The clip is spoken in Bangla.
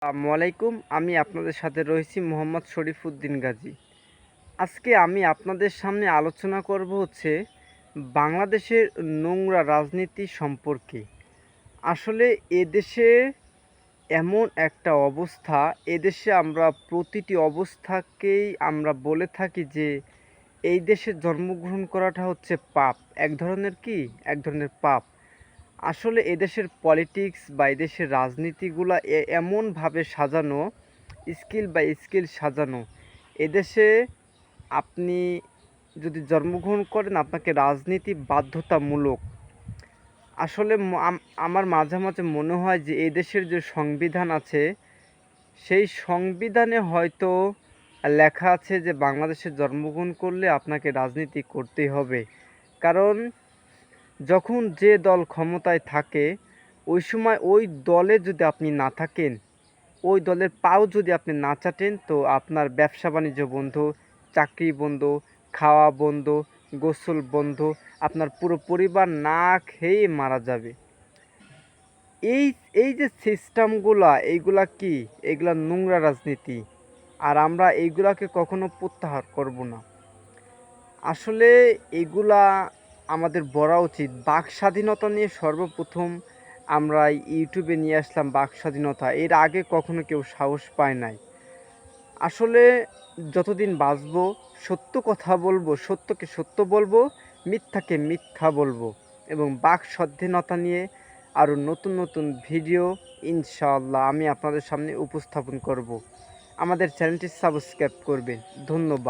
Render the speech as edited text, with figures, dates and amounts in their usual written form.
আসসালামু আলাইকুম। আমি আপনাদের সাথে রয়েছি মোহাম্মদ শরীফউদ্দিন গাজী। আজকে আমি আপনাদের সামনে আলোচনা করব বাংলাদেশের নোংরা রাজনীতি সম্পর্কে। আসলে এদেশে এমন একটা অবস্থা, এদেশে আমরা প্রতিটি অবস্থাকেই আমরা বলে থাকি যে এই দেশে জন্মগ্রহণ করাটা হচ্ছে পাপ। এক ধরনের পাপ। আসলে এদেশের পলিটিক্স বা এদেশের রাজনীতিগুলা এমনভাবে সাজানো, স্কিল বাই স্কিল সাজানো। এদেশে আপনি যদি জন্মগ্রহণ করেন আপনাকে রাজনীতি বাধ্যতামূলক। আসলে আমার মাঝে মাঝে মনে হয় যে এদেশের যে সংবিধান আছে সেই সংবিধানে হয়তো লেখা আছে যে বাংলাদেশে জন্মগ্রহণ করলে আপনাকে রাজনীতি করতেই হবে। কারণ যখন যে দল ক্ষমতায় থাকে ওই সময় ওই দলে যদি আপনি না থাকেন, ওই দলের পাও যদি আপনি না চাটেন, তো আপনার ব্যবসা বাণিজ্য বন্ধ, চাকরি বন্ধ, খাওয়া বন্ধ, গোসল বন্ধ, আপনার পুরো পরিবার না খেয়ে মারা যাবে। এই এই যে সিস্টেমগুলা, এইগুলা কি? এগুলা নোংরা রাজনীতি। আর আমরা এইগুলাকে কখনো প্রত্যাহার করব না। আসলে এগুলা আমাদের বলা উচিত। বাক স্বাধীনতা নিয়ে সর্বপ্রথম আমরা ইউটিউবে নিয়ে আসলাম বাক স্বাধীনতা। এর আগে কখনো কেউ সাহস পায় নাই। আসলে যতদিন বাঁচবো সত্য কথা বলবো, সত্যকে সত্য বলবো, মিথ্যাকে মিথ্যা বলবো এবং বাক স্বাধীনতা নিয়ে আরও নতুন নতুন ভিডিও ইনশাআল্লাহ আমি আপনাদের সামনে উপস্থাপন করব। আমাদের চ্যানেলটি সাবস্ক্রাইব করবেন। ধন্যবাদ।